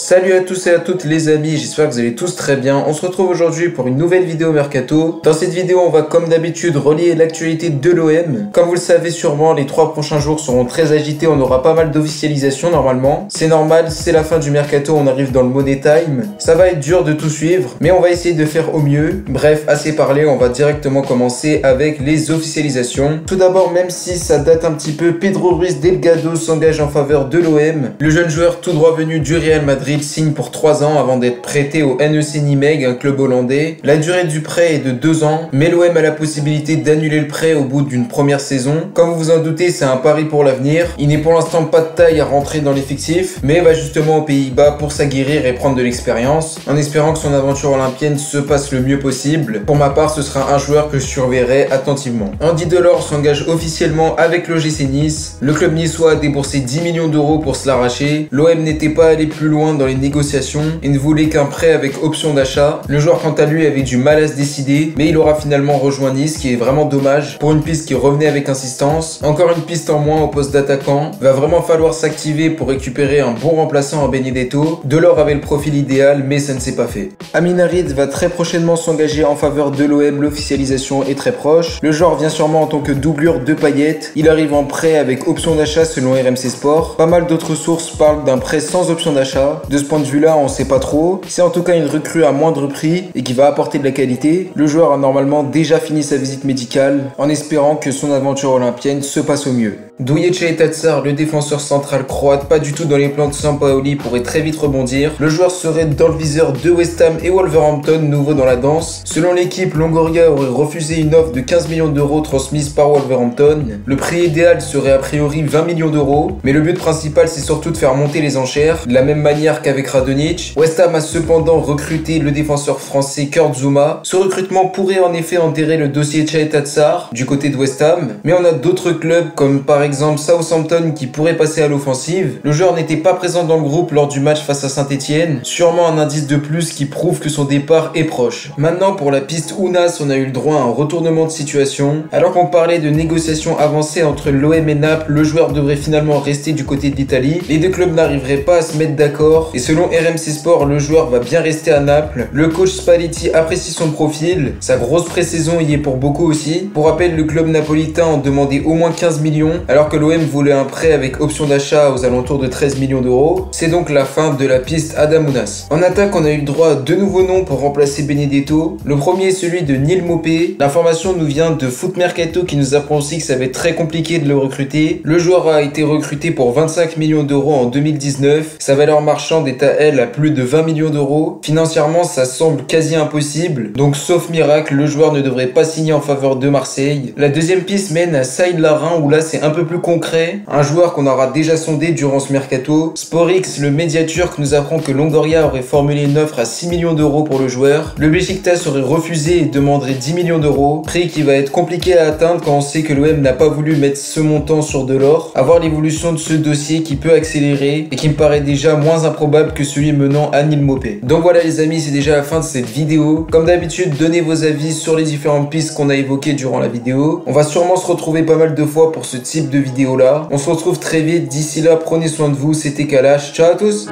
Salut à tous et à toutes les amis, j'espère que vous allez tous très bien. On se retrouve aujourd'hui pour une nouvelle vidéo Mercato. Dans cette vidéo, on va comme d'habitude relier l'actualité de l'OM. Comme vous le savez sûrement, les 3 prochains jours seront très agités, on aura pas mal d'officialisation normalement. C'est normal, c'est la fin du Mercato, on arrive dans le Money Time. Ça va être dur de tout suivre, mais on va essayer de faire au mieux. Bref, assez parlé, on va directement commencer avec les officialisations. Tout d'abord, même si ça date un petit peu, Pedro Ruiz Delgado s'engage en faveur de l'OM. Le jeune joueur tout droit venu du Real Madrid signe pour 3 ans avant d'être prêté au NEC Nijmegen, un club hollandais. La durée du prêt est de 2 ans, mais l'OM a la possibilité d'annuler le prêt au bout d'une première saison. Comme vous vous en doutez, c'est un pari pour l'avenir. Il n'est pour l'instant pas de taille à rentrer dans l'effectif, mais va justement aux Pays-Bas pour s'aguerrir et prendre de l'expérience, en espérant que son aventure olympienne se passe le mieux possible. Pour ma part, ce sera un joueur que je surveillerai attentivement. Andy Delors s'engage officiellement avec l'OGC Nice. Le club niçois a déboursé 10 millions d'euros pour se l'arracher. L'OM n'était pas allé plus loin dans les négociations et ne voulait qu'un prêt avec option d'achat. Le joueur quant à lui avait du mal à se décider, mais il aura finalement rejoint Nice, ce qui est vraiment dommage pour une piste qui revenait avec insistance. Encore une piste en moins au poste d'attaquant. Va vraiment falloir s'activer pour récupérer un bon remplaçant en Benedetto. Delors avait le profil idéal, mais ça ne s'est pas fait. Amin Harit va très prochainement s'engager en faveur de l'OM, l'officialisation est très proche. Le joueur vient sûrement en tant que doublure de Payet. Il arrive en prêt avec option d'achat selon RMC Sport. Pas mal d'autres sources parlent d'un prêt sans option d'achat. De ce point de vue-là, on sait pas trop. C'est en tout cas une recrue à moindre prix et qui va apporter de la qualité. Le joueur a normalement déjà fini sa visite médicale en espérant que son aventure olympienne se passe au mieux. Douye Tatsar, le défenseur central croate, pas du tout dans les plans de Sampaoli, pourrait très vite rebondir. Le joueur serait dans le viseur de West Ham et Wolverhampton, nouveau dans la danse. Selon l'équipe, Longoria aurait refusé une offre de 15 millions d'euros transmise par Wolverhampton. Le prix idéal serait a priori 20 millions d'euros, mais le but principal c'est surtout de faire monter les enchères, de la même manière qu'avec Radonjic. West Ham a cependant recruté le défenseur français Kurt Zouma. Ce recrutement pourrait en effet enterrer le dossier Tatsar du côté de West Ham, mais on a d'autres clubs comme par exemple Southampton qui pourrait passer à l'offensive. Le joueur n'était pas présent dans le groupe lors du match face à Saint-Etienne, sûrement un indice de plus qui prouve que son départ est proche. Maintenant pour la piste Ounas, on a eu le droit à un retournement de situation. Alors qu'on parlait de négociations avancées entre l'OM et Naples, le joueur devrait finalement rester du côté de l'Italie. Les deux clubs n'arriveraient pas à se mettre d'accord et selon RMC Sport, le joueur va bien rester à Naples. Le coach Spalletti apprécie son profil, sa grosse pré-saison y est pour beaucoup aussi. Pour rappel, le club napolitain en demandait au moins 15 millions, alors que l'OM voulait un prêt avec option d'achat aux alentours de 13 millions d'euros. C'est donc la fin de la piste Adam Ounas. En attaque, on a eu le droit à 2 nouveaux noms pour remplacer Benedetto. Le premier est celui de Neil Maupay. L'information nous vient de Foot Mercato qui nous apprend aussi que ça va être très compliqué de le recruter. Le joueur a été recruté pour 25 millions d'euros en 2019. Sa valeur marchande est à elle à plus de 20 millions d'euros. Financièrement, ça semble quasi impossible. Donc, sauf miracle, le joueur ne devrait pas signer en faveur de Marseille. La deuxième piste mène à Saïd Larin où là, c'est un peu plus concret. Un joueur qu'on aura déjà sondé durant ce mercato. Sporix, le média turc, nous apprend que Longoria aurait formulé une offre à 6 millions d'euros pour le joueur. Le Beşiktaş aurait refusé et demanderait 10 millions d'euros. Prix qui va être compliqué à atteindre quand on sait que l'OM n'a pas voulu mettre ce montant sur Delors. À voir l'évolution de ce dossier qui peut accélérer et qui me paraît déjà moins improbable que celui menant à Neil Maupay. Donc voilà les amis, c'est déjà la fin de cette vidéo. Comme d'habitude, donnez vos avis sur les différentes pistes qu'on a évoquées durant la vidéo. On va sûrement se retrouver pas mal de fois pour ce type de vidéo là. On se retrouve très vite, d'ici là prenez soin de vous, c'était Kalash, ciao à tous.